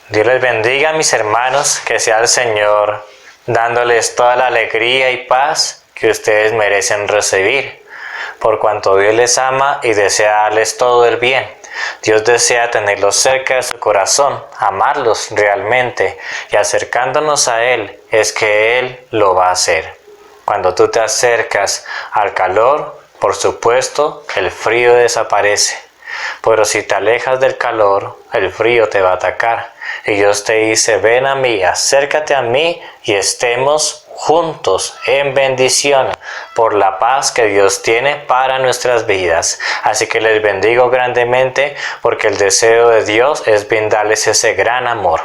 Dios les bendiga, mis hermanos, que sea el Señor dándoles toda la alegría y paz que ustedes merecen recibir, por cuanto Dios les ama y desea darles todo el bien. Dios desea tenerlos cerca de su corazón, amarlos realmente, y acercándonos a Él es que Él lo va a hacer. Cuando tú te acercas al calor, por supuesto, el frío desaparece. Pero si te alejas del calor, el frío te va a atacar. Y Dios te dice, ven a mí, acércate a mí y estemos juntos en bendición por la paz que Dios tiene para nuestras vidas. Así que les bendigo grandemente porque el deseo de Dios es brindarles ese gran amor.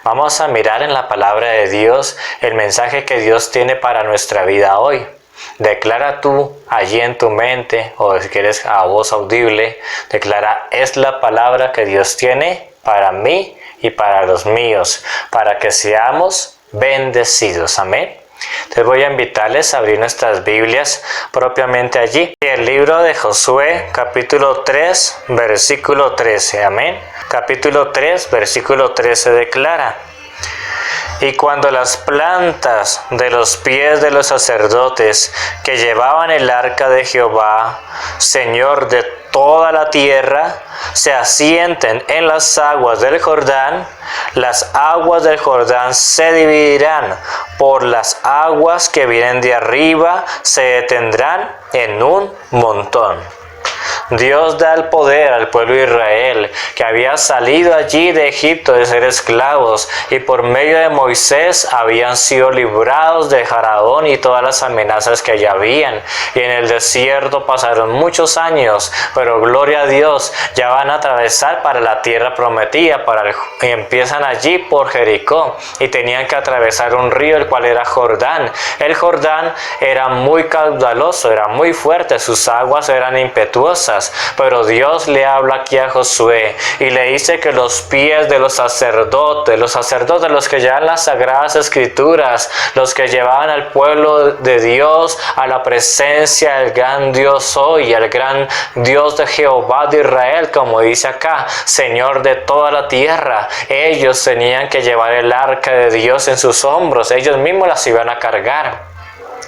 Vamos a mirar en la palabra de Dios el mensaje que Dios tiene para nuestra vida hoy. Declara tú allí en tu mente, o si quieres a voz audible, declara, es la palabra que Dios tiene para mí y para los míos, para que seamos bendecidos. Amén. Entonces voy a invitarles a abrir nuestras Biblias propiamente allí. El libro de Josué, capítulo 3, versículo 13. Amén. Capítulo 3, versículo 13 declara: y cuando las plantas de los pies de los sacerdotes que llevaban el arca de Jehová, Señor de toda la tierra, se asienten en las aguas del Jordán, las aguas del Jordán se dividirán, por las aguas que vienen de arriba se detendrán en un montón. Dios da el poder al pueblo de Israel, que había salido allí de Egipto de ser esclavos, y por medio de Moisés habían sido librados de Faraón y todas las amenazas que allá habían. Y en el desierto pasaron muchos años, pero gloria a Dios, ya van a atravesar para la tierra prometida, y empiezan allí por Jericó, y tenían que atravesar un río, el cual era Jordán. El Jordán era muy caudaloso, era muy fuerte, sus aguas eran impetuosas. Pero Dios le habla aquí a Josué y le dice que los pies de los sacerdotes, los que llevan las sagradas escrituras, los que llevaban al pueblo de Dios a la presencia del gran Dios hoy, el gran Dios de Jehová de Israel, como dice acá, Señor de toda la tierra, ellos tenían que llevar el arca de Dios en sus hombros, ellos mismos las iban a cargar.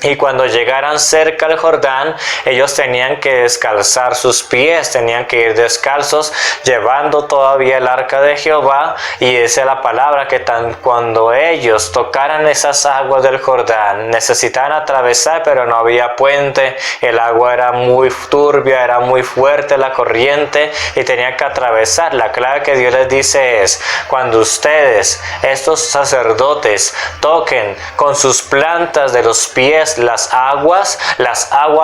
Y cuando llegaran cerca del Jordán, ellos tenían que descalzar sus pies, tenían que ir descalzos, llevando todavía el arca de Jehová. Y esa es la palabra que cuando ellos tocaran esas aguas del Jordán, necesitaban atravesar, pero no había puente, el agua era muy turbia, era muy fuerte la corriente, y tenían que atravesar. La clave que Dios les dice es, cuando ustedes, estos sacerdotes, toquen con sus plantas de los pies las aguas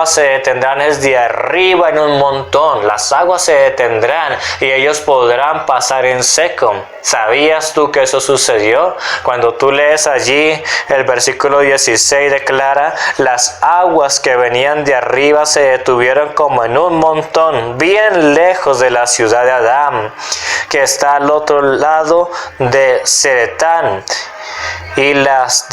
se detendrán desde arriba en un montón, las aguas se detendrán y ellos podrán pasar en seco. ¿Sabías tú que eso sucedió? Cuando tú lees allí el versículo 16 declara, las aguas que venían de arriba se detuvieron como en un montón, bien lejos de la ciudad de Adán, que está al otro lado de Zeretán. Y las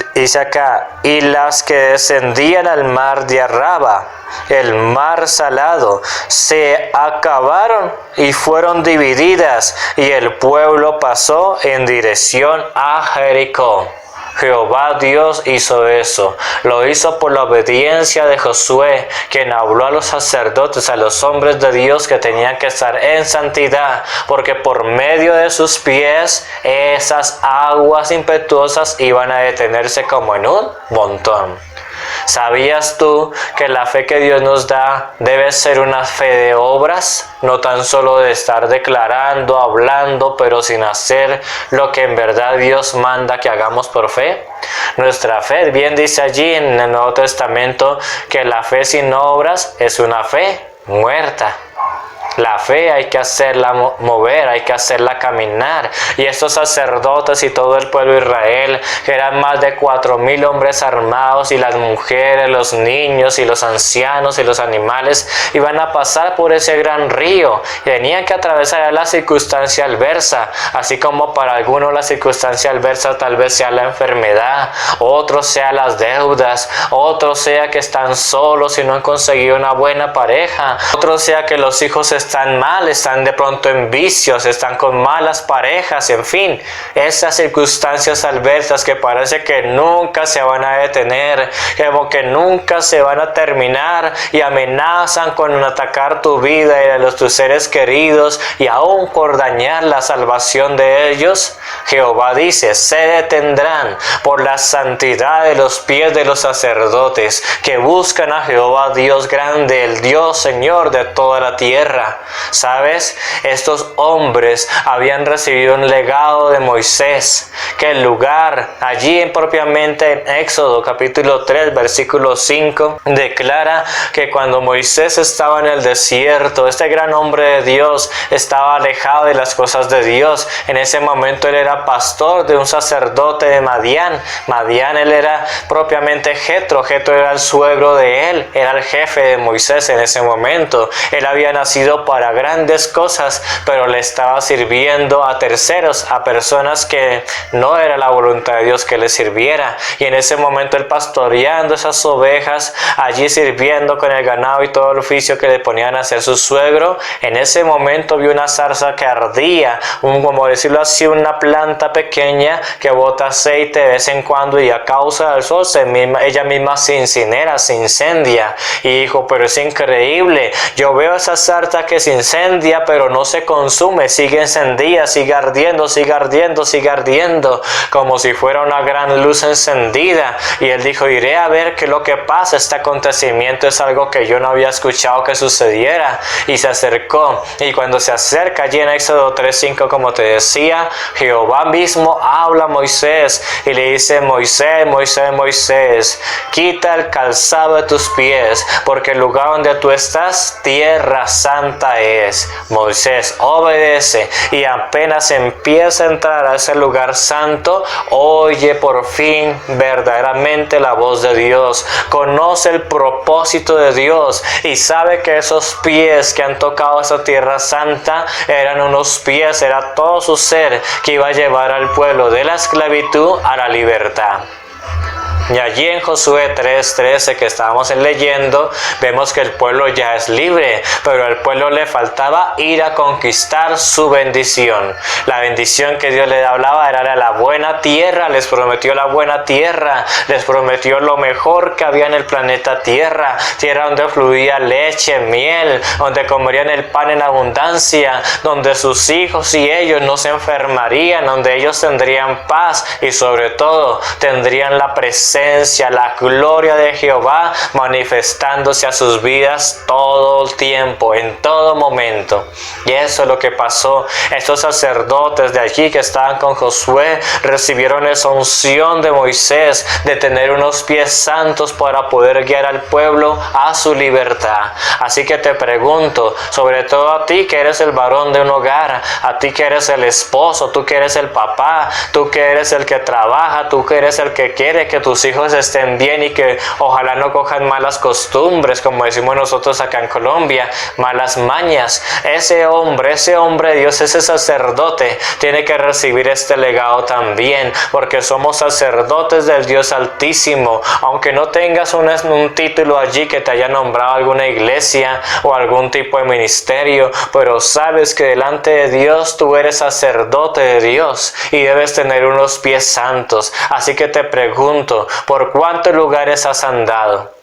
que descendían al mar de Araba, el mar salado, se acabaron y fueron divididas, y el pueblo pasó en dirección a Jericó. Jehová Dios hizo eso. Lo hizo por la obediencia de Josué, quien habló a los sacerdotes, a los hombres de Dios que tenían que estar en santidad, porque por medio de sus pies esas aguas impetuosas iban a detenerse como en un montón. ¿Sabías tú que la fe que Dios nos da debe ser una fe de obras? No tan solo de estar declarando, hablando, pero sin hacer lo que en verdad Dios manda que hagamos por fe. Nuestra fe, bien dice allí en el Nuevo Testamento, que la fe sin obras es una fe muerta. La fe hay que hacerla mover, hay que hacerla caminar. Y estos sacerdotes y todo el pueblo de Israel, que eran más de 4,000 hombres armados, y las mujeres, los niños y los ancianos y los animales, iban a pasar por ese gran río. Y tenían que atravesar la circunstancia adversa, así como para algunos la circunstancia adversa tal vez sea la enfermedad, otros sea las deudas, otros sea que están solos y no han conseguido una buena pareja, otros sea que los hijos están están mal, están de pronto en vicios, están con malas parejas, en fin, esas circunstancias adversas que parece que nunca se van a detener, como que nunca se van a terminar y amenazan con atacar tu vida y la de tus seres queridos y aún por dañar la salvación de ellos. Jehová dice, se detendrán por la santidad de los pies de los sacerdotes que buscan a Jehová Dios grande, el Dios Señor de toda la tierra. ¿Sabes? Estos hombres habían recibido un legado de Moisés, que el lugar allí propiamente en Éxodo capítulo 3 versículo 5 declara que cuando Moisés estaba en el desierto, este gran hombre de Dios estaba alejado de las cosas de Dios. En ese momento él era pastor de un sacerdote de Madián. Madián, él era propiamente Jetro. Jetro era el suegro de él, era el jefe de Moisés en ese momento. Él había nacido para grandes cosas, pero le estaba sirviendo a terceros, a personas que no era la voluntad de Dios que le sirviera. Y en ese momento él pastoreando esas ovejas, allí sirviendo con el ganado y todo el oficio que le ponían a hacer su suegro, en ese momento vio una zarza que ardía, como decirlo así, una planta pequeña que bota aceite de vez en cuando y a causa del sol ella misma se incinera, se incendia. Y dijo, pero es increíble, yo veo esa zarza que se incendia pero no se consume, sigue encendida, sigue ardiendo, sigue ardiendo, sigue ardiendo, como si fuera una gran luz encendida. Y él dijo, iré a ver qué es lo que pasa, este acontecimiento es algo que yo no había escuchado que sucediera. Y se acercó, y cuando se acerca allí en Éxodo 3:5, como te decía, Jehová mismo habla a Moisés y le dice, Moisés, Moisés, Moisés, quita el calzado de tus pies, porque el lugar donde tú estás, tierra santa es. Moisés obedece y apenas empieza a entrar a ese lugar santo, oye por fin verdaderamente la voz de Dios, conoce el propósito de Dios y sabe que esos pies que han tocado esa tierra santa eran unos pies, era todo su ser que iba a llevar al pueblo de la esclavitud a la libertad. Y allí en Josué 3:13 que estábamos leyendo, vemos que el pueblo ya es libre, pero al pueblo le faltaba ir a conquistar su bendición. La bendición que Dios le hablaba era la buena tierra, les prometió la buena tierra, les prometió lo mejor que había en el planeta Tierra, tierra donde fluía leche, miel, donde comerían el pan en abundancia, donde sus hijos y ellos no se enfermarían, donde ellos tendrían paz y sobre todo tendrían la presencia, la gloria de Jehová manifestándose a sus vidas todo el tiempo, en todo momento. Y eso es lo que pasó. Estos sacerdotes de allí que estaban con Josué recibieron esa unción de Moisés de tener unos pies santos para poder guiar al pueblo a su libertad. Así que te pregunto, sobre todo a ti que eres el varón de un hogar, a ti que eres el esposo, tú que eres el papá, tú que eres el que trabaja, tú que eres el que quiere que tus hijos estén bien y que ojalá no cojan malas costumbres, como decimos nosotros acá en Colombia, malas mañas. Ese hombre de Dios, ese sacerdote, tiene que recibir este legado también, porque somos sacerdotes del Dios Altísimo. Aunque no tengas un título allí que te haya nombrado alguna iglesia o algún tipo de ministerio, pero sabes que delante de Dios tú eres sacerdote de Dios y debes tener unos pies santos. Así que te pregunto, ¿por cuántos lugares has andado?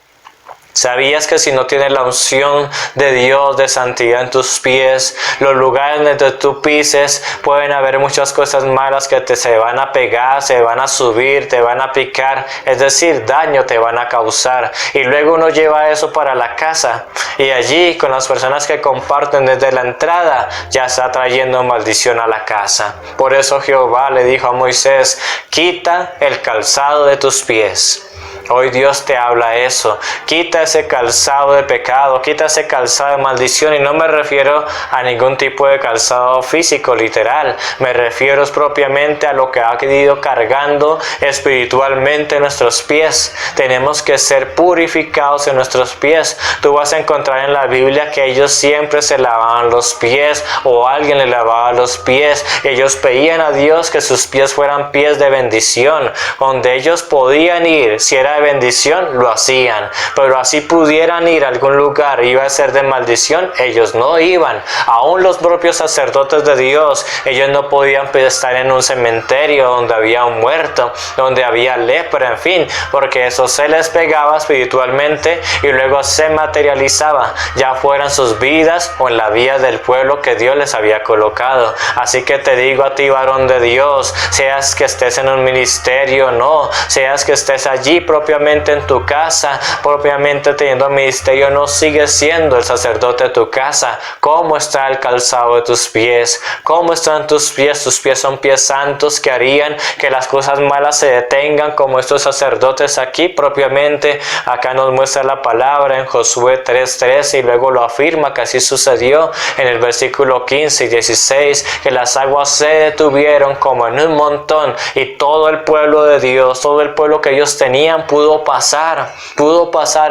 ¿Sabías que si no tienes la unción de Dios, de santidad en tus pies, los lugares donde tú pises, pueden haber muchas cosas malas que se van a pegar, se van a subir, te van a picar, es decir, daño te van a causar? Y luego uno lleva eso para la casa y allí con las personas que comparten desde la entrada ya está trayendo maldición a la casa. Por eso Jehová le dijo a Moisés, quita el calzado de tus pies. Hoy Dios te habla eso, quita ese calzado de pecado, quita ese calzado de maldición, y no me refiero a ningún tipo de calzado físico, literal, me refiero propiamente a lo que ha ido cargando espiritualmente nuestros pies. Tenemos que ser purificados en nuestros pies. Tú vas a encontrar en la Biblia que ellos siempre se lavaban los pies o alguien le lavaba los pies. Ellos pedían a Dios que sus pies fueran pies de bendición, donde ellos podían ir, si era de bendición, lo hacían. Pero así pudieran ir a algún lugar y iba a ser de maldición, ellos no iban. Aún los propios sacerdotes de Dios, ellos no podían estar en un cementerio donde había un muerto, donde había lepra, en fin, porque eso se les pegaba espiritualmente y luego se materializaba, ya fuera en sus vidas o en la vida del pueblo que Dios les había colocado. Así que te digo a ti, varón de Dios, seas que estés en un ministerio o no, seas que estés allí propiamente en tu casa, propiamente teniendo ministerio, no sigues siendo el sacerdote de tu casa. ¿Cómo está el calzado de tus pies? ¿Cómo están tus pies? Tus pies son pies santos que harían que las cosas malas se detengan, como estos sacerdotes aquí propiamente. Acá nos muestra la palabra en Josué 3:13 y luego lo afirma que así sucedió en el versículo 15 y 16, que las aguas se detuvieron como en un montón y todo el pueblo de Dios, todo el pueblo que ellos tenían pudo pasar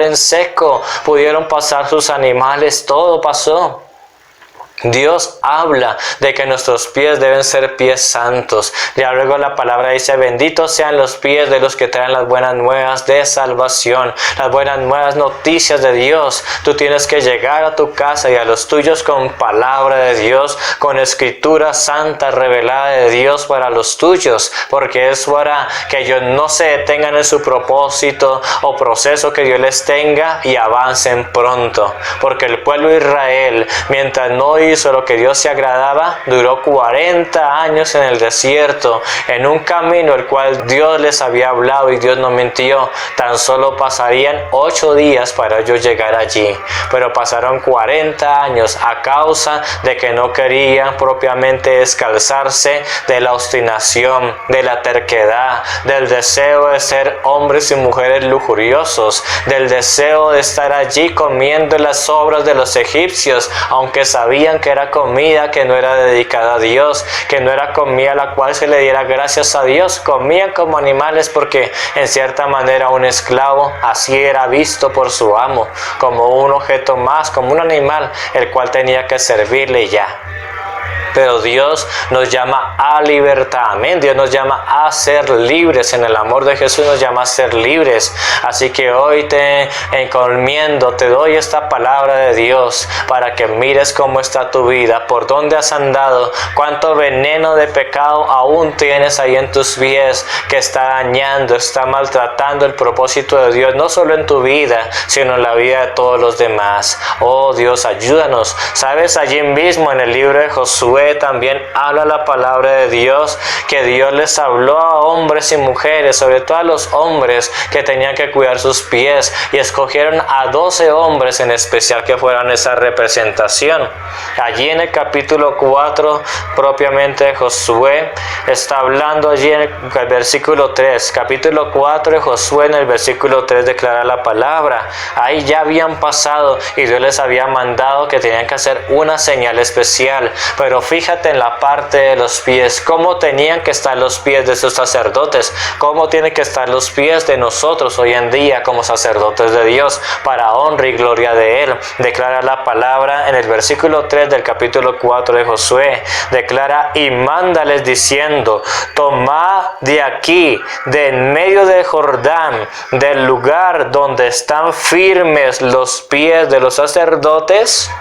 en seco, pudieron pasar sus animales, todo pasó. Dios habla de que nuestros pies deben ser pies santos. Ya luego la palabra dice: benditos sean los pies de los que traen las buenas nuevas de salvación, las buenas nuevas noticias de Dios. Tú tienes que llegar a tu casa y a los tuyos con palabra de Dios, con escritura santa revelada de Dios para los tuyos, porque eso hará que ellos no se detengan en su propósito o proceso que Dios les tenga y avancen pronto. Porque el pueblo de Israel, mientras no hizo lo que Dios se agradaba, duró 40 años en el desierto, en un camino el cual Dios les había hablado y Dios no mintió. Tan solo pasarían 8 días para ellos llegar allí, pero pasaron 40 años a causa de que no querían propiamente descalzarse de la obstinación, de la terquedad, del deseo de ser hombres y mujeres lujuriosos, del deseo de estar allí comiendo las sobras de los egipcios, aunque sabían que era comida que no era dedicada a Dios, que no era comida a la cual se le diera gracias a Dios. Comían como animales porque en cierta manera un esclavo así era visto por su amo, como un objeto más, como un animal el cual tenía que servirle y ya. Pero Dios nos llama a libertad, amén. Dios nos llama a ser libres. En el amor de Jesús nos llama a ser libres. Así que hoy te encomiendo, te doy esta palabra de Dios para que mires cómo está tu vida, por dónde has andado, cuánto veneno de pecado aún tienes ahí en tus pies que está dañando, está maltratando el propósito de Dios, no solo en tu vida, sino en la vida de todos los demás. Oh Dios, ayúdanos. Sabes, allí mismo en el libro de Josué también habla la palabra de Dios, que Dios les habló a hombres y mujeres, sobre todo a los hombres que tenían que cuidar sus pies, y escogieron a 12 hombres en especial que fueran esa representación. Allí en el capítulo 4 propiamente de Josué está hablando, allí en el versículo 3, capítulo 4 de Josué, en el versículo 3 declara la palabra. Ahí ya habían pasado y Dios les había mandado que tenían que hacer una señal especial, pero fíjate en la parte de los pies, cómo tenían que estar los pies de esos sacerdotes, cómo tienen que estar los pies de nosotros hoy en día como sacerdotes de Dios, para honra y gloria de Él. Declara la palabra en el versículo 3 del capítulo 4 de Josué, declara: y mándales diciendo, tomad de aquí, de en medio de Jordán, del lugar donde están firmes los pies de los sacerdotes,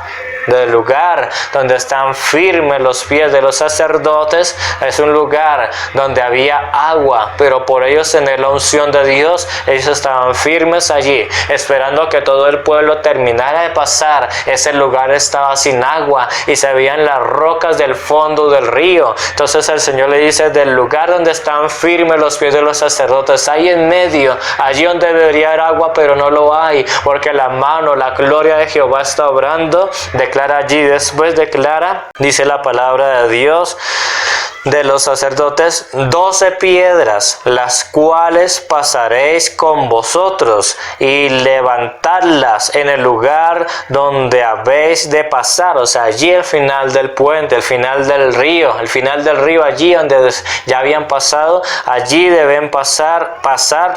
del lugar donde están firmes los pies de los sacerdotes, es un lugar donde había agua, pero por ellos tener la unción de Dios, ellos estaban firmes allí, esperando que todo el pueblo terminara de pasar. Ese lugar estaba sin agua y se veían las rocas del fondo del río. Entonces el Señor le dice: del lugar donde están firmes los pies de los sacerdotes, ahí en medio, allí donde debería haber agua, pero no lo hay, porque la mano, la gloria de Jehová está obrando. Declara allí, después declara, dice la palabra de Dios, de los sacerdotes 12 piedras, las cuales pasaréis con vosotros, y levantadlas en el lugar donde habéis de pasar. O sea, allí al final del puente, al final del río, allí donde ya habían pasado, allí deben pasar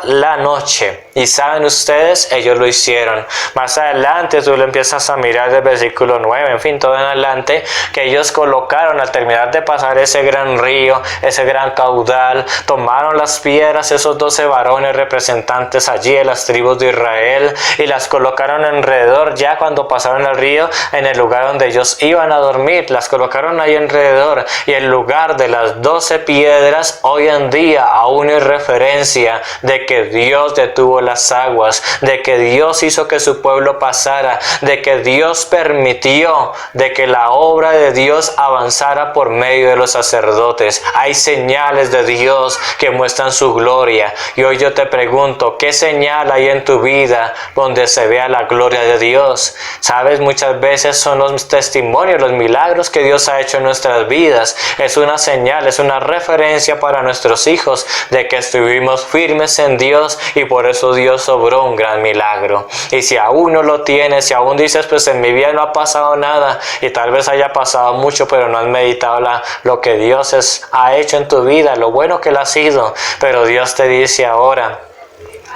la noche. Y saben ustedes, ellos lo hicieron. Más adelante tú lo empiezas a mirar del versículo 9, en fin, todo en adelante, que ellos colocaron al terminar de pasar ese gran gran río, ese gran caudal. Tomaron las piedras, esos 12 varones representantes allí de las tribus de Israel, y las colocaron alrededor, ya cuando pasaron el río, en el lugar donde ellos iban a dormir. Las colocaron ahí alrededor, y el lugar de las 12 piedras hoy en día aún es referencia de que Dios detuvo las aguas, de que Dios hizo que su pueblo pasara, de que Dios permitió de que la obra de Dios avanzara por medio de los sacerdotes. Hay señales de Dios que muestran su gloria, y hoy yo te pregunto, ¿qué señal hay en tu vida donde se vea la gloria de Dios? Sabes, muchas veces son los testimonios, los milagros que Dios ha hecho en nuestras vidas. Es una señal, es una referencia para nuestros hijos de que estuvimos firmes en Dios, y por eso Dios obró un gran milagro. Y si aún no lo tienes, si aún dices, pues en mi vida no ha pasado nada, y tal vez haya pasado mucho, pero no has meditado lo que Dios ha hecho en tu vida, lo bueno que Él ha sido, pero Dios te dice ahora: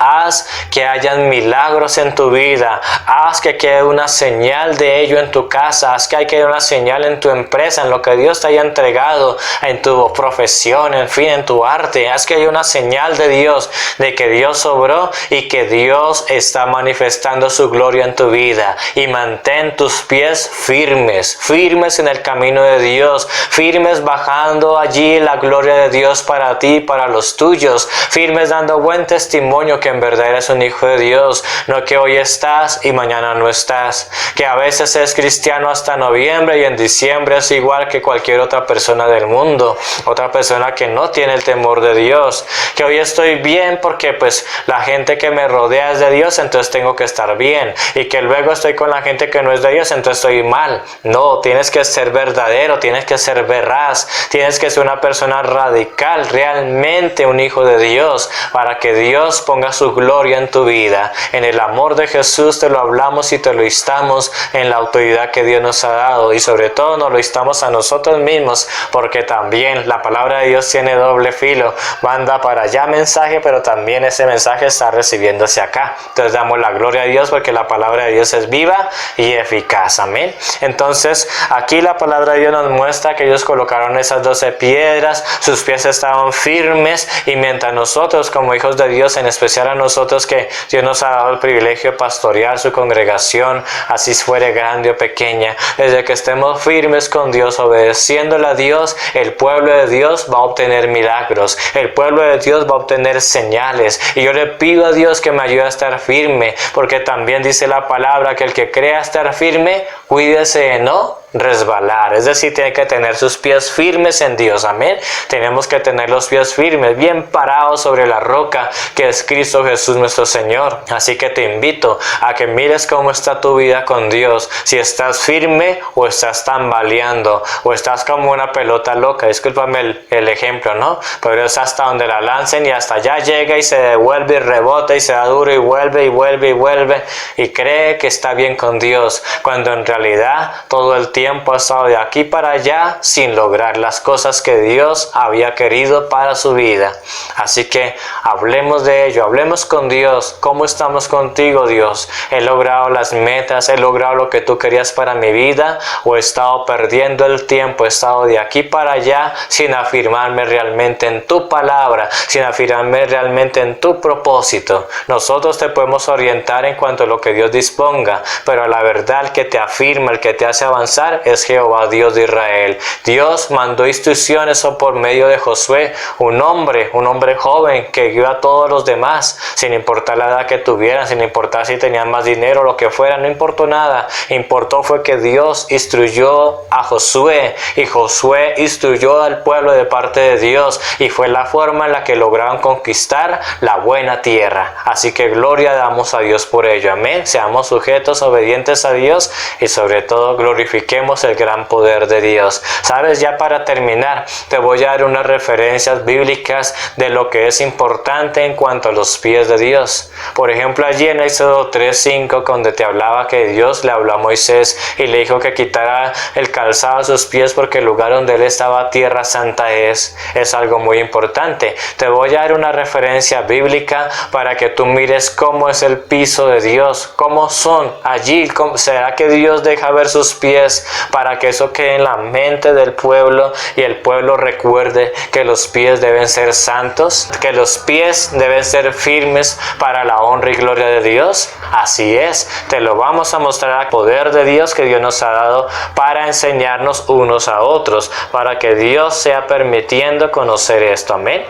haz que hayan milagros en tu vida, haz que quede una señal de ello en tu casa, haz que quede una señal en tu empresa, en lo que Dios te haya entregado, en tu profesión, en fin, en tu arte. Haz que haya una señal de Dios, de que Dios obró y que Dios está manifestando su gloria en tu vida. Y mantén tus pies firmes, firmes en el camino de Dios, firmes bajando allí la gloria de Dios para ti y para los tuyos, firmes dando buen testimonio que en verdad eres un hijo de Dios, no que hoy estás y mañana no estás, que a veces es cristiano hasta noviembre y en diciembre es igual que cualquier otra persona del mundo, otra persona que no tiene el temor de Dios, que hoy estoy bien porque pues la gente que me rodea es de Dios, entonces tengo que estar bien, y que luego estoy con la gente que no es de Dios, entonces estoy mal. No, tienes que ser verdadero, tienes que ser veraz, tienes que ser una persona radical, realmente un hijo de Dios, para que Dios ponga su gloria en tu vida. En el amor de Jesús te lo hablamos y te lo instamos, en la autoridad que Dios nos ha dado, y sobre todo nos lo instamos a nosotros mismos, porque también la palabra de Dios tiene doble filo, manda para allá mensaje, pero también ese mensaje está recibiéndose acá. Entonces damos la gloria a Dios porque la palabra de Dios es viva y eficaz. Amén. Entonces aquí la palabra de Dios nos muestra que ellos colocaron esas 12 piedras, sus pies estaban firmes, y mientras nosotros como hijos de Dios, en especial a nosotros que Dios nos ha dado el privilegio de pastorear su congregación, así fuere grande o pequeña, desde que estemos firmes con Dios, obedeciéndole a Dios, el pueblo de Dios va a obtener milagros, el pueblo de Dios va a obtener señales, y yo le pido a Dios que me ayude a estar firme, porque también dice la palabra que el que crea estar firme, cuídese de no resbalar, es decir, tiene que tener sus pies firmes en Dios. Amén. Tenemos que tener los pies firmes, bien parados sobre la roca que es Cristo Jesús nuestro Señor. Así que te invito a que mires cómo está tu vida con Dios, si estás firme o estás tambaleando, o estás como una pelota loca, discúlpame el ejemplo, ¿no? Pero es hasta donde la lancen y hasta allá llega y se devuelve y rebota y se da duro y vuelve y vuelve y vuelve, y cree que está bien con Dios, cuando en realidad todo el tiempo ha estado de aquí para allá sin lograr las cosas que Dios había querido para su vida. Así que hablemos de ello, hablemos con Dios. ¿Cómo estamos contigo, Dios? ¿He logrado las metas? ¿He logrado lo que tú querías para mi vida? ¿O he estado perdiendo el tiempo? ¿He estado de aquí para allá sin afirmarme realmente en tu palabra, sin afirmarme realmente en tu propósito? Nosotros te podemos orientar en cuanto a lo que Dios disponga, pero la verdad, el que te afirma, el que te hace avanzar, es Jehová, Dios de Israel. Dios mandó instrucciones por medio de Josué, un hombre joven que guió a todos los demás, sin importar la edad que tuvieran, sin importar si tenían más dinero o lo que fuera, no importó nada. Importó fue que Dios instruyó a Josué, y Josué instruyó al pueblo de parte de Dios, y fue la forma en la que lograron conquistar la buena tierra. Así que gloria damos a Dios por ello. Amén. Seamos sujetos, obedientes a Dios, y sobre todo glorifiquemos el gran poder de Dios. Sabes, ya para terminar, te voy a dar unas referencias bíblicas de lo que es importante en cuanto a los pies de Dios. Por ejemplo, allí en Éxodo 3:5, donde te hablaba que Dios le habló a Moisés y le dijo que quitara el calzado a sus pies porque el lugar donde él estaba, tierra santa es algo muy importante. Te voy a dar una referencia bíblica para que tú mires cómo es el piso de Dios, cómo son allí. ¿Será que Dios deja ver sus pies para que eso quede en la mente del pueblo y el pueblo recuerde que los pies deben ser santos, que los pies deben ser firmes para la honra y gloria de Dios. Así es, te lo vamos a mostrar al poder de Dios que Dios nos ha dado para enseñarnos unos a otros, para que Dios sea permitiendo conocer esto. Amén.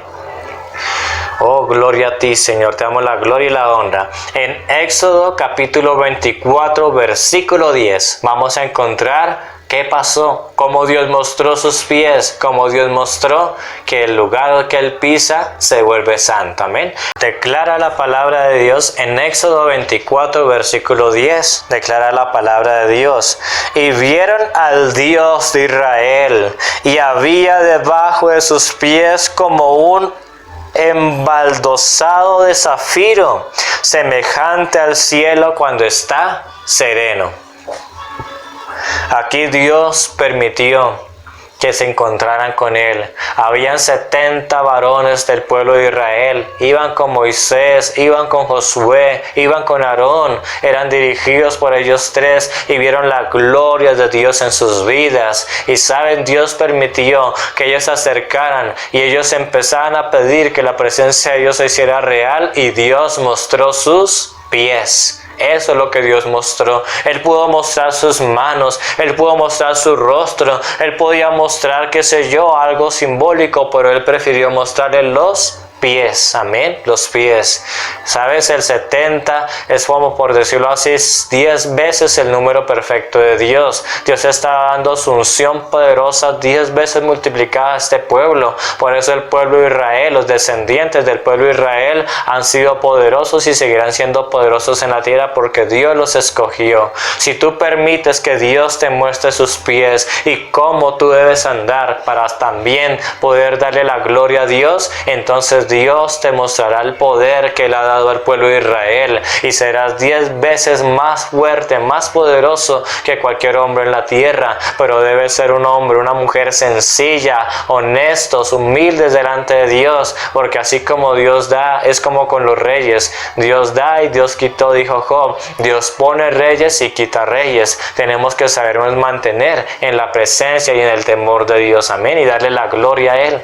Oh, gloria a ti, Señor, te damos la gloria y la honra. En Éxodo capítulo 24, versículo 10, vamos a encontrar qué pasó, cómo Dios mostró sus pies, cómo Dios mostró que el lugar que Él pisa se vuelve santo. Amén. Declara la palabra de Dios en Éxodo 24, versículo 10. Declara la palabra de Dios. Y vieron al Dios de Israel, y había debajo de sus pies como un embaldosado de zafiro, semejante al cielo cuando está sereno. Aquí Dios permitió que se encontraran con Él. Habían 70 varones del pueblo de Israel. Iban con Moisés, iban con Josué, iban con Aarón. Eran dirigidos por ellos tres y vieron la gloria de Dios en sus vidas. Y saben, Dios permitió que ellos se acercaran y ellos empezaran a pedir que la presencia de Dios se hiciera real, y Dios mostró sus pies. Eso es lo que Dios mostró. Él pudo mostrar sus manos, Él pudo mostrar su rostro, Él podía mostrar, qué sé yo, algo simbólico, pero Él prefirió mostrarle los pies. Amén, los pies. ¿Sabes? El 70 es, como por decirlo así, 10 veces el número perfecto de Dios. Dios está dando su unción poderosa 10 veces multiplicada a este pueblo. Por eso el pueblo de Israel, los descendientes del pueblo de Israel han sido poderosos y seguirán siendo poderosos en la tierra porque Dios los escogió. Si tú permites que Dios te muestre sus pies y cómo tú debes andar para también poder darle la gloria a Dios, entonces Dios te mostrará el poder que Él ha dado al pueblo de Israel, y serás 10 veces más fuerte, más poderoso que cualquier hombre en la tierra. Pero debes ser un hombre, una mujer sencilla, honestos, humildes delante de Dios, porque así como Dios da, es como con los reyes. Dios da y Dios quitó, dijo Job. Dios pone reyes y quita reyes. Tenemos que sabernos mantener en la presencia y en el temor de Dios. Amén. Y darle la gloria a Él.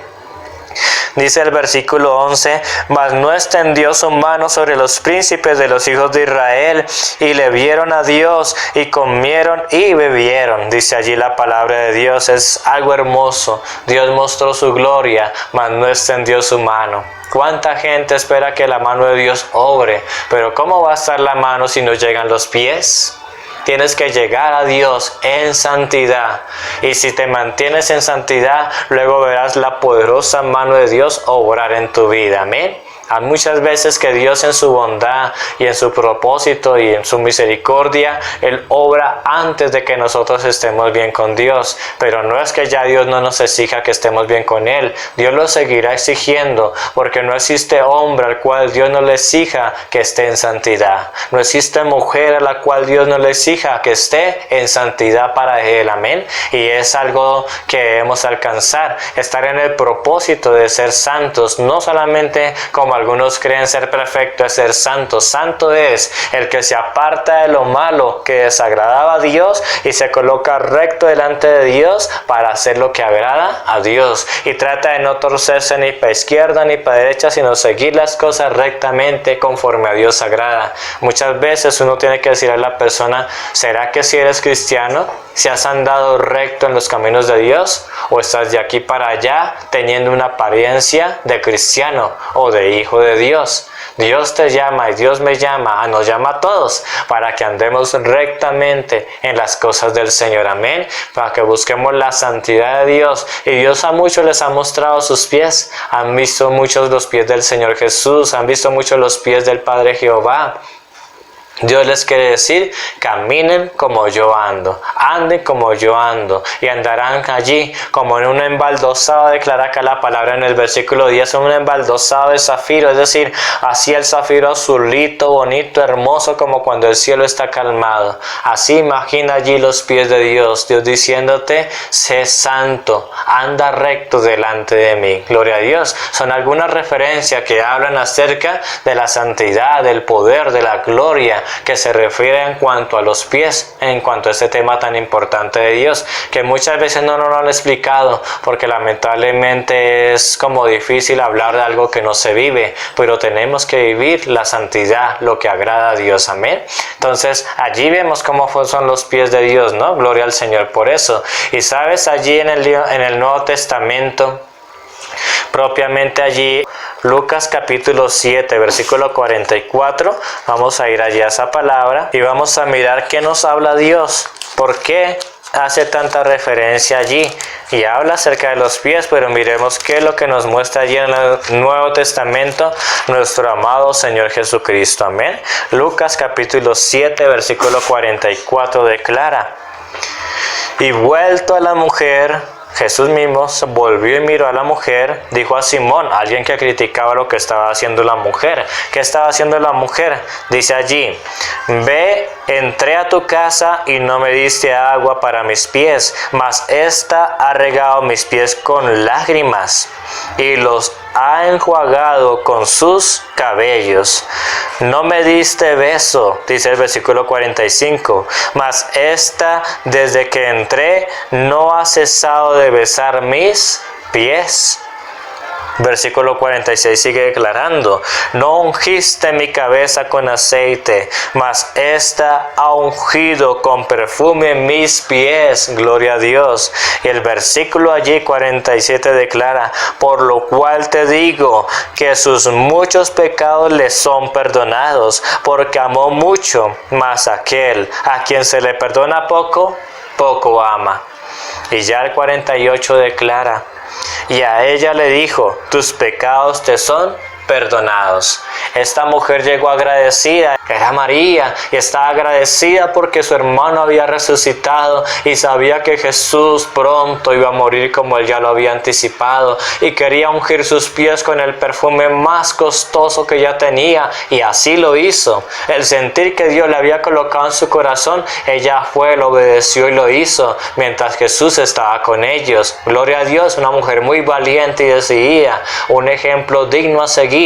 Dice el versículo 11, mas no extendió su mano sobre los príncipes de los hijos de Israel, y le vieron a Dios, y comieron y bebieron. Dice allí la palabra de Dios, es algo hermoso. Dios mostró su gloria, mas no extendió su mano. ¿Cuánta gente espera que la mano de Dios obre? Pero ¿cómo va a estar la mano si no llegan los pies? Tienes que llegar a Dios en santidad. Y si te mantienes en santidad, luego verás la poderosa mano de Dios obrar en tu vida. Amén. Hay muchas veces que Dios en su bondad y en su propósito y en su misericordia, Él obra antes de que nosotros estemos bien con Dios. Pero no es que ya Dios no nos exija que estemos bien con Él. Dios lo seguirá exigiendo, porque no existe hombre al cual Dios no le exija que esté en santidad. No existe mujer a la cual Dios no le exija que esté en santidad para Él. Amén. Y es algo que debemos alcanzar, estar en el propósito de ser santos, no solamente como algunos creen ser perfecto, es ser santo. Santo es el que se aparta de lo malo que desagradaba a Dios y se coloca recto delante de Dios para hacer lo que agrada a Dios. Y trata de no torcerse ni para izquierda ni para derecha, sino seguir las cosas rectamente conforme a Dios agrada. Muchas veces uno tiene que decir a la persona, ¿será que si eres cristiano? ¿Si has andado recto en los caminos de Dios? ¿O estás de aquí para allá teniendo una apariencia de cristiano o de hijo de Dios? Dios te llama y Dios me llama, nos llama a todos para que andemos rectamente en las cosas del Señor. Amén. Para que busquemos la santidad de Dios. Y Dios a muchos les ha mostrado sus pies. Han visto muchos los pies del Señor Jesús. Han visto muchos los pies del Padre Jehová. Dios les quiere decir, caminen como yo ando, anden como yo ando, y andarán allí como en un embaldosado, declara acá la palabra en el versículo 10, un embaldosado de zafiro, es decir, así el zafiro azulito, bonito, hermoso, como cuando el cielo está calmado. Así imagina allí los pies de Dios, Dios diciéndote, sé santo, anda recto delante de mí. Gloria a Dios. Son algunas referencias que hablan acerca de la santidad, del poder, de la gloria, que se refiere en cuanto a los pies, en cuanto a este tema tan importante de Dios, que muchas veces no nos lo han explicado, porque lamentablemente es como difícil hablar de algo que no se vive, pero tenemos que vivir la santidad, lo que agrada a Dios, amén. Entonces allí vemos cómo son los pies de Dios, ¿no? Gloria al Señor por eso. Y sabes, allí en el Nuevo Testamento, propiamente allí, Lucas capítulo 7, versículo 44, vamos a ir allí a esa palabra y vamos a mirar qué nos habla Dios, por qué hace tanta referencia allí y habla acerca de los pies, pero miremos qué es lo que nos muestra allí en el Nuevo Testamento nuestro amado Señor Jesucristo, amén. Lucas capítulo 7, versículo 44 declara: y vuelto a la mujer, Jesús mismo volvió y miró a la mujer, dijo a Simón, alguien que criticaba lo que estaba haciendo la mujer. ¿Qué estaba haciendo la mujer? Dice allí: ve, entré a tu casa y no me diste agua para mis pies, mas ésta ha regado mis pies con lágrimas y los ha enjuagado con sus cabellos. No me diste beso, dice el versículo 45, mas esta desde que entré no ha cesado de besar mis pies. Versículo 46 sigue declarando: no ungiste mi cabeza con aceite, mas ésta ha ungido con perfume mis pies. Gloria a Dios. Y el versículo allí 47 declara: por lo cual te digo que sus muchos pecados le son perdonados, porque amó mucho, mas aquel a quien se le perdona poco, poco ama. Y ya el 48 declara: y a ella le dijo, tus pecados te son perdonados. Esta mujer llegó agradecida, era María, y estaba agradecida porque su hermano había resucitado y sabía que Jesús pronto iba a morir como él ya lo había anticipado, y quería ungir sus pies con el perfume más costoso que ya tenía, y así lo hizo. El sentir que Dios le había colocado en su corazón, ella fue, lo obedeció y lo hizo mientras Jesús estaba con ellos. Gloria a Dios, una mujer muy valiente y decidida, un ejemplo digno a seguir.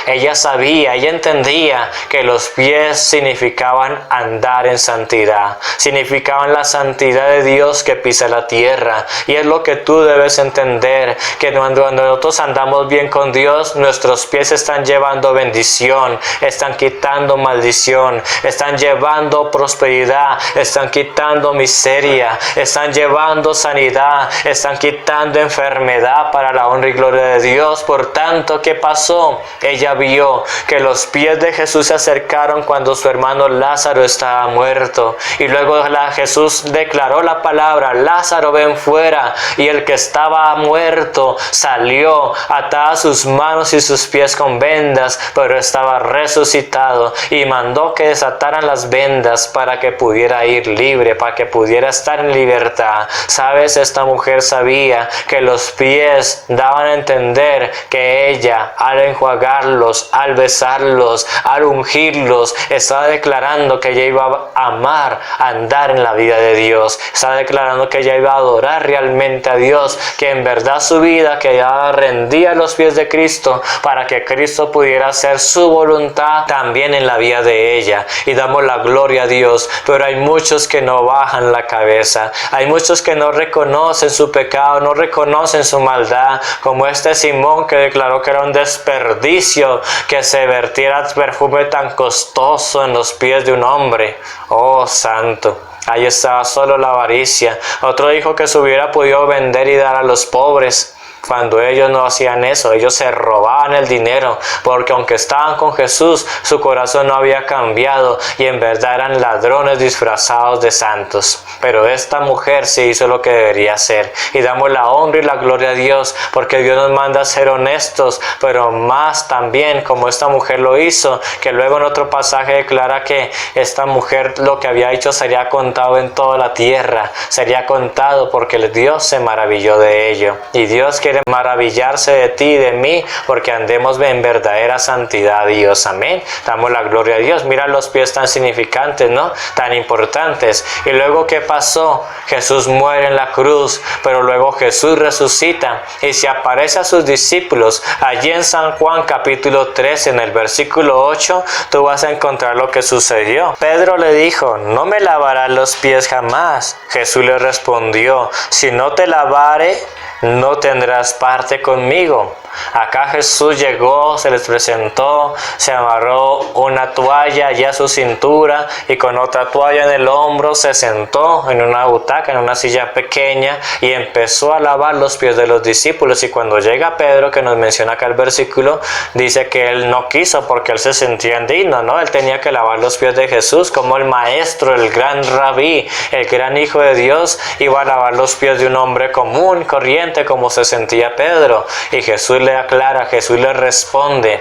Ella sabía, ella entendía que los pies significaban andar en santidad, significaban la santidad de Dios que pisa la tierra. Y es lo que tú debes entender, que cuando nosotros andamos bien con Dios, nuestros pies están llevando bendición, están quitando maldición, están llevando prosperidad, están quitando miseria, están llevando sanidad, están quitando enfermedad para la honra y gloria de Dios. Por tanto, ¿qué pasó? Ella vio que los pies de Jesús se acercaron cuando su hermano Lázaro estaba muerto. Y luego Jesús declaró la palabra: Lázaro, ven fuera. Y el que estaba muerto salió, atada sus manos y sus pies con vendas, pero estaba resucitado. Y mandó que desataran las vendas para que pudiera ir libre, para que pudiera estar en libertad. ¿Sabes? Esta mujer sabía que los pies daban a entender que ella, al enjuagarlos, al besarlos, al ungirlos, estaba declarando que ella iba a amar, a andar en la vida de Dios. Estaba declarando que ella iba a adorar realmente a Dios, que en verdad su vida, que ella rendía a los pies de Cristo para que Cristo pudiera hacer su voluntad también en la vida de ella. Y damos la gloria a Dios, pero hay muchos que no bajan la cabeza, hay muchos que no reconocen su pecado, no reconocen su maldad, como este Simón que declaró que era un desperdicio que se vertiera perfume tan costoso en los pies de un hombre. Oh, santo. Ahí estaba solo la avaricia. Otro dijo que se hubiera podido vender y dar a los pobres, cuando ellos no hacían eso. Ellos se robaban el dinero, porque aunque estaban con Jesús, su corazón no había cambiado y en verdad eran ladrones disfrazados de santos. Pero esta mujer sí hizo lo que debería hacer, y damos la honra y la gloria a Dios, porque Dios nos manda a ser honestos, pero más también como esta mujer lo hizo, que luego en otro pasaje declara que esta mujer lo que había hecho sería contado en toda la tierra, sería contado porque Dios se maravilló de ello. Y Dios quiere quiere maravillarse de ti y de mí, porque andemos en verdadera santidad, Dios. Amén. Damos la gloria a Dios. Mira los pies tan significantes, ¿no? Tan importantes. Y luego, ¿qué pasó? Jesús muere en la cruz, pero luego Jesús resucita y se aparece a sus discípulos. Allí en San Juan capítulo 3, en el versículo 8, tú vas a encontrar lo que sucedió. Pedro le dijo: no me lavarás los pies jamás. Jesús le respondió: si no te lavare, no tendrás parte conmigo. Acá Jesús llegó, se les presentó, se amarró una toalla allá a su cintura y con otra toalla en el hombro se sentó en una butaca, en una silla pequeña, y empezó a lavar los pies de los discípulos. Y cuando llega Pedro, que nos menciona acá el versículo, dice que él no quiso porque él se sentía indigno, ¿no? Él tenía que lavar los pies de Jesús, como el maestro, el gran rabí, el gran hijo de Dios, iba a lavar los pies de un hombre común, corriente, como se sentía Pedro. Y Jesús le aclara, Jesús le responde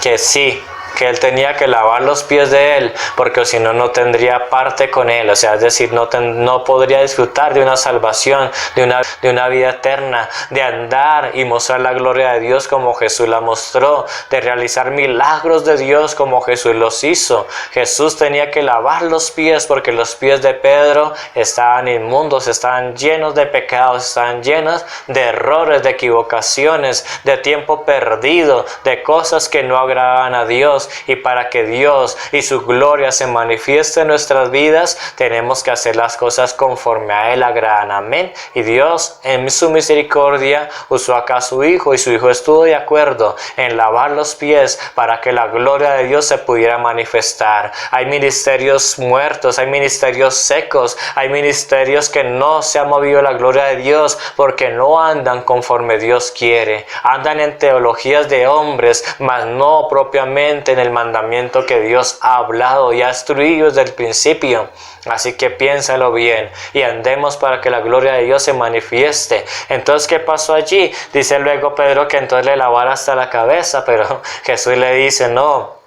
que sí, que él tenía que lavar los pies de él, porque si no, no tendría parte con él. O sea, es decir, no podría disfrutar de una salvación, de una vida eterna, de andar y mostrar la gloria de Dios como Jesús la mostró, de realizar milagros de Dios como Jesús los hizo. Jesús tenía que lavar los pies, porque los pies de Pedro estaban inmundos, estaban llenos de pecados, estaban llenos de errores, de equivocaciones, de tiempo perdido, de cosas que no agradaban a Dios. Y para que Dios y su gloria se manifieste en nuestras vidas, tenemos que hacer las cosas conforme a Él agradan. Amén. Y Dios, en su misericordia, usó acá a su Hijo, y su Hijo estuvo de acuerdo en lavar los pies para que la gloria de Dios se pudiera manifestar. Hay ministerios muertos, hay ministerios secos, hay ministerios que no se ha movido la gloria de Dios porque no andan conforme Dios quiere. Andan en teologías de hombres, mas no propiamente en el mandamiento que Dios ha hablado y ha instruido desde el principio. Así que piénsalo bien y andemos para que la gloria de Dios se manifieste. Entonces, ¿qué pasó allí? Dice luego Pedro que entonces le lavara hasta la cabeza, pero Jesús le dice: no.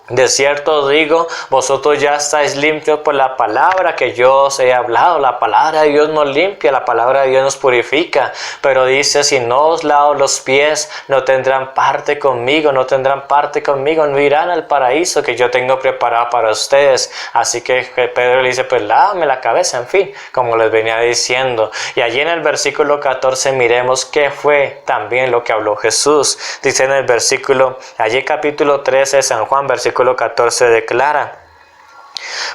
De cierto os digo, vosotros ya estáis limpios por la palabra que yo os he hablado. La palabra de Dios nos limpia, la palabra de Dios nos purifica. Pero dice: si no os lavo los pies, no tendrán parte conmigo, no irán al paraíso que yo tengo preparado para ustedes. Así que Pedro le dice: pues lávame la cabeza, en fin, como les venía diciendo. Y allí en el versículo 14 miremos qué fue también lo que habló Jesús. Dice en el versículo, allí capítulo 13 de San Juan, versículo 14 declara: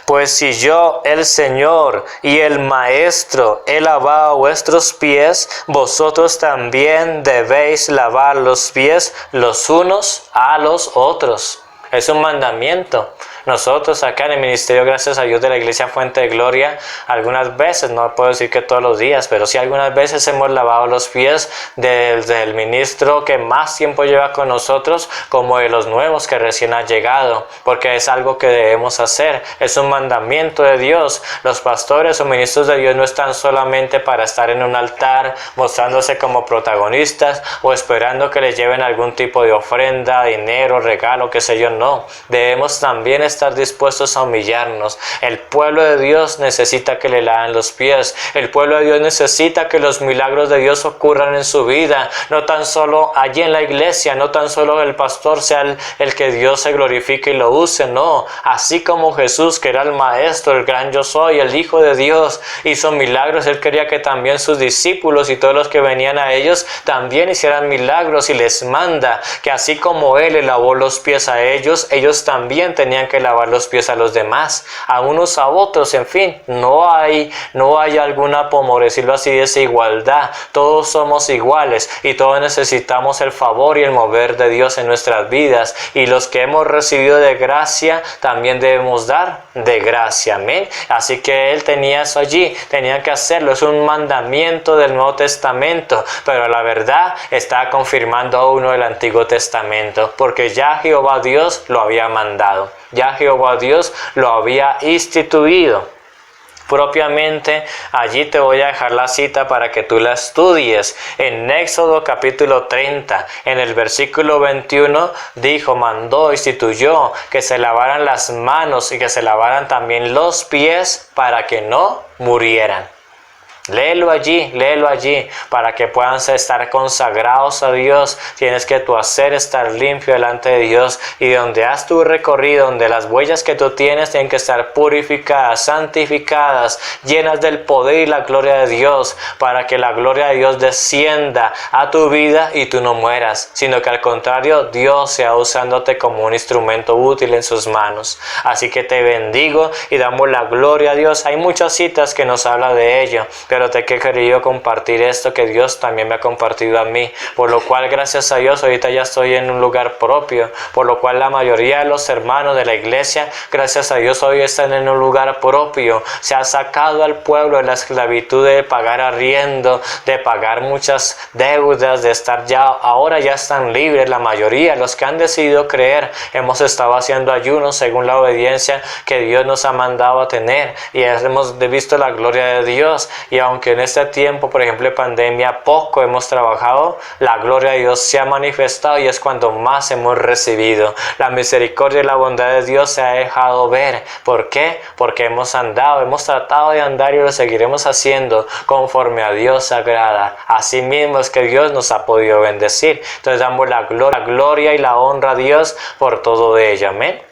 pues si yo, el Señor y el Maestro, he lavado vuestros pies, vosotros también debéis lavar los pies los unos a los otros. Es un mandamiento. Nosotros acá en el ministerio, gracias a Dios, de la Iglesia Fuente de Gloria, algunas veces, no puedo decir que todos los días, pero sí algunas veces hemos lavado los pies del ministro que más tiempo lleva con nosotros, como de los nuevos que recién han llegado, porque es algo que debemos hacer, es un mandamiento de Dios. Los pastores o ministros de Dios no están solamente para estar en un altar mostrándose como protagonistas o esperando que les lleven algún tipo de ofrenda, dinero, regalo, qué sé yo. No, debemos también estar dispuestos a humillarnos. El pueblo de Dios necesita que le laven los pies. El pueblo de Dios necesita que los milagros de Dios ocurran en su vida. No tan solo allí en la iglesia, no tan solo el pastor sea el que Dios se glorifique y lo use. No, así como Jesús, que era el maestro, el gran yo soy, el Hijo de Dios, hizo milagros. Él quería que también sus discípulos y todos los que venían a ellos también hicieran milagros, y les manda que así como Él le lavó los pies a ellos también tenían que lavar los pies a los demás, a unos a otros. En fin, no hay alguna, por decirlo así, desigualdad. Todos somos iguales y todos necesitamos el favor y el mover de Dios en nuestras vidas, y los que hemos recibido de gracia también debemos dar de gracia. Amén. Así que Él tenía eso allí, tenían que hacerlo. Es un mandamiento del Nuevo Testamento, pero la verdad está confirmando uno del Antiguo Testamento, porque ya Jehová Dios lo había mandado, ya Jehová Dios lo había instituido. Propiamente, allí te voy a dejar la cita para que tú la estudies. En Éxodo capítulo 30, en el versículo 21, mandó, instituyó que se lavaran las manos y que se lavaran también los pies para que no murieran. Léelo allí, para que puedan estar consagrados a Dios. Tienes que tu hacer estar limpio delante de Dios, y donde has tu recorrido, donde las huellas que tú tienes tienen que estar purificadas, santificadas, llenas del poder y la gloria de Dios, para que la gloria de Dios descienda a tu vida y tú no mueras, sino que al contrario, Dios sea usándote como un instrumento útil en sus manos. Así que te bendigo y damos la gloria a Dios. Hay muchas citas que nos hablan de ello, pero te he querido compartir esto que Dios también me ha compartido a mí, por lo cual gracias a Dios ahorita ya estoy en un lugar propio, por lo cual la mayoría de los hermanos de la iglesia, gracias a Dios hoy están en un lugar propio. Se ha sacado al pueblo de la esclavitud de pagar arriendo, de pagar muchas deudas, de estar ahora ya están libres. La mayoría, los que han decidido creer, hemos estado haciendo ayunos según la obediencia que Dios nos ha mandado a tener, y hemos visto la gloria de Dios. Y aunque en este tiempo, por ejemplo, de pandemia, poco hemos trabajado, la gloria de Dios se ha manifestado, y es cuando más hemos recibido. La misericordia y la bondad de Dios se ha dejado ver. ¿Por qué? Porque hemos tratado de andar, y lo seguiremos haciendo conforme a Dios agrada. Así mismo es que Dios nos ha podido bendecir. Entonces damos la gloria y la honra a Dios por todo ello. Amén.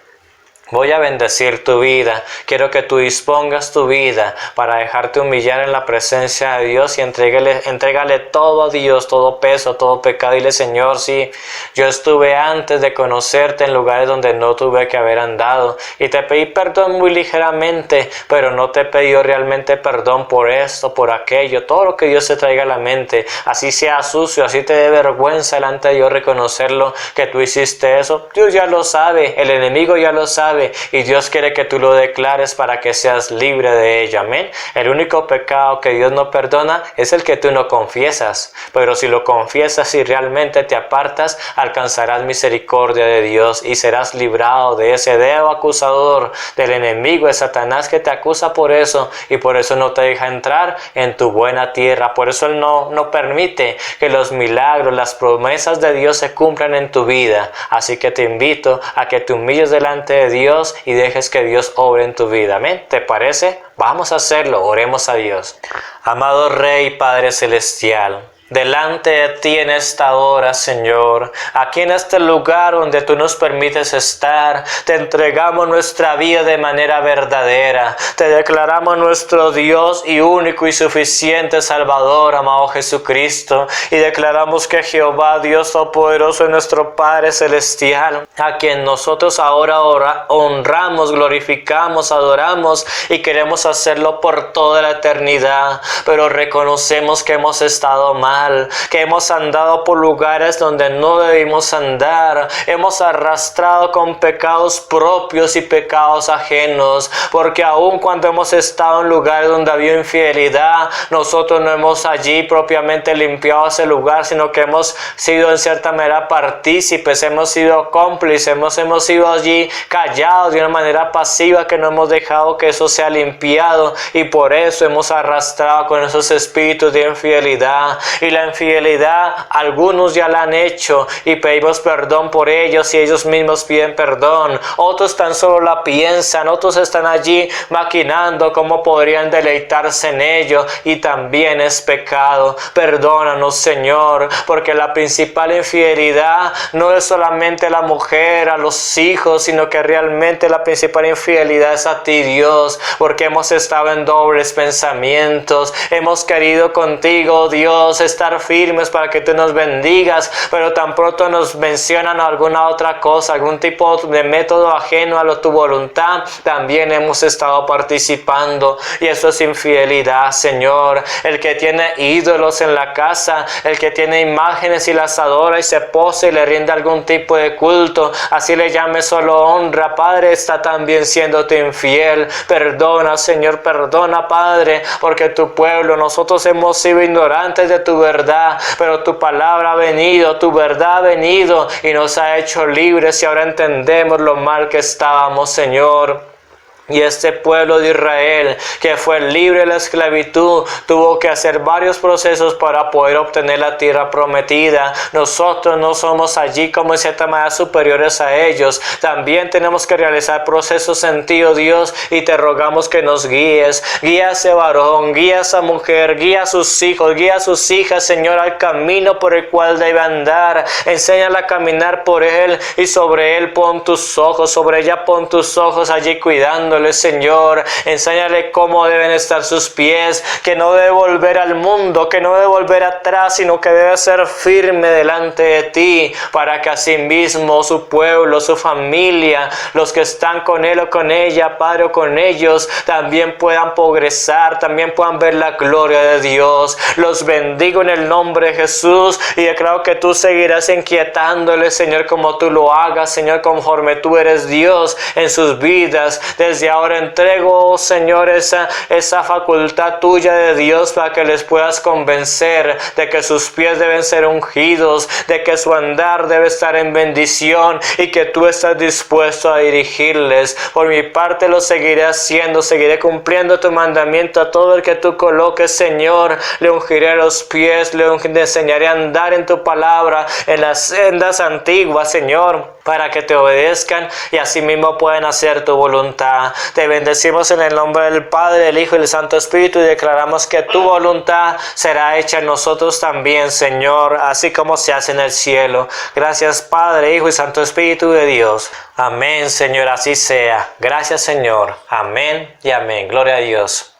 Voy a bendecir tu vida. Quiero que tú dispongas tu vida para dejarte humillar en la presencia de Dios, y entrégale todo a Dios, todo peso, todo pecado. Dile: Señor, sí, yo estuve antes de conocerte en lugares donde no tuve que haber andado, y te pedí perdón muy ligeramente, pero no te he pedido realmente perdón por esto, por aquello. Todo lo que Dios te traiga a la mente, así sea sucio, así te dé vergüenza delante de Dios reconocerlo, que tú hiciste eso. Dios ya lo sabe, el enemigo ya lo sabe, y Dios quiere que tú lo declares para que seas libre de ello. Amén. El único pecado que Dios no perdona es el que tú no confiesas, pero si lo confiesas y realmente te apartas, alcanzarás misericordia de Dios y serás librado de ese dedo acusador del enemigo, de Satanás, que te acusa por eso, y por eso no te deja entrar en tu buena tierra. Por eso Él no permite que los milagros, las promesas de Dios se cumplan en tu vida. Así que te invito a que te humilles delante de Dios y dejes que Dios obre en tu vida. Amén. ¿Te parece? Vamos a hacerlo. Oremos a Dios. Amado Rey, Padre Celestial, delante de ti en esta hora, Señor, aquí en este lugar donde tú nos permites estar, te entregamos nuestra vida de manera verdadera. Te declaramos nuestro Dios y único y suficiente Salvador, amado Jesucristo, y declaramos que Jehová, Dios Todopoderoso, es nuestro Padre Celestial, a quien nosotros ahora honramos, glorificamos, adoramos, y queremos hacerlo por toda la eternidad. Pero reconocemos que hemos estado mal, que hemos andado por lugares donde no debimos andar, hemos arrastrado con pecados propios y pecados ajenos, porque aun cuando hemos estado en lugares donde había infidelidad, nosotros no hemos allí propiamente limpiado ese lugar, sino que hemos sido en cierta manera partícipes, hemos sido cómplices, hemos sido allí callados de una manera pasiva, que no hemos dejado que eso sea limpiado, y por eso hemos arrastrado con esos espíritus de infidelidad. Y la infidelidad algunos ya la han hecho, y pedimos perdón por ellos, y ellos mismos piden perdón. Otros tan solo la piensan, otros están allí maquinando cómo podrían deleitarse en ello, y también es pecado. Perdónanos, Señor, porque la principal infidelidad no es solamente la mujer, a los hijos, sino que realmente la principal infidelidad es a ti, Dios, porque hemos estado en dobles pensamientos, hemos querido contigo, Dios, estar firmes para que tú nos bendigas, pero tan pronto nos mencionan alguna otra cosa, algún tipo de método ajeno a tu voluntad, también hemos estado participando, y eso es infidelidad, Señor. El que tiene ídolos en la casa, el que tiene imágenes y las adora y se posa y le rinde algún tipo de culto, así le llame solo honra, Padre, está también siéndote infiel. Perdona, Señor, perdona, Padre, porque tu pueblo, nosotros hemos sido ignorantes de tu verdad, pero tu palabra ha venido, tu verdad ha venido y nos ha hecho libres, y ahora entendemos lo mal que estábamos, Señor. Y este pueblo de Israel, que fue libre de la esclavitud, tuvo que hacer varios procesos para poder obtener la tierra prometida. Nosotros no somos allí como en cierta manera superiores a ellos. También tenemos que realizar procesos en ti, oh Dios, y te rogamos que nos guíes. Guía a ese varón, guía a esa mujer, guía a sus hijos, guía a sus hijas, Señor, al camino por el cual debe andar. Enséñala a caminar por él y sobre él pon tus ojos, sobre ella pon tus ojos allí cuidando. Señor, enséñale cómo deben estar sus pies, que no debe volver al mundo, que no debe volver atrás, sino que debe ser firme delante de ti, para que así mismo su pueblo, su familia, los que están con él o con ella, Padre, o con ellos, también puedan progresar, también puedan ver la gloria de Dios. Los bendigo en el nombre de Jesús y declaro que tú seguirás inquietándoles, Señor, como tú lo hagas, Señor, conforme tú eres Dios en sus vidas. Desde ahora entrego, Señor, esa facultad tuya de Dios para que les puedas convencer de que sus pies deben ser ungidos, de que su andar debe estar en bendición y que tú estás dispuesto a dirigirles. Por mi parte lo seguiré haciendo, seguiré cumpliendo tu mandamiento a todo el que tú coloques, Señor. Le ungiré los pies, le enseñaré a andar en tu palabra, en las sendas antiguas, Señor, para que te obedezcan y así mismo puedan hacer tu voluntad. Te bendecimos en el nombre del Padre, del Hijo y del Santo Espíritu y declaramos que tu voluntad será hecha en nosotros también, Señor, así como se hace en el cielo. Gracias, Padre, Hijo y Santo Espíritu de Dios. Amén, Señor, así sea. Gracias, Señor. Amén y amén. Gloria a Dios.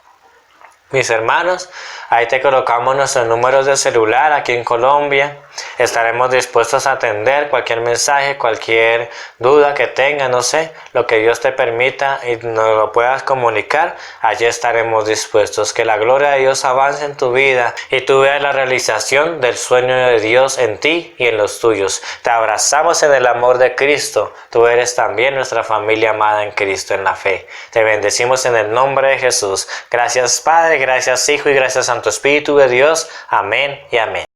Mis hermanos, ahí te colocamos nuestros números de celular aquí en Colombia. Estaremos dispuestos a atender cualquier mensaje, cualquier duda que tengas, no sé, lo que Dios te permita y nos lo puedas comunicar. Allí estaremos dispuestos. Que la gloria de Dios avance en tu vida y tú veas la realización del sueño de Dios en ti y en los tuyos. Te abrazamos en el amor de Cristo. Tú eres también nuestra familia amada en Cristo en la fe. Te bendecimos en el nombre de Jesús. Gracias, Padre, gracias, Hijo y gracias, Santo Espíritu de Dios. Amén y amén.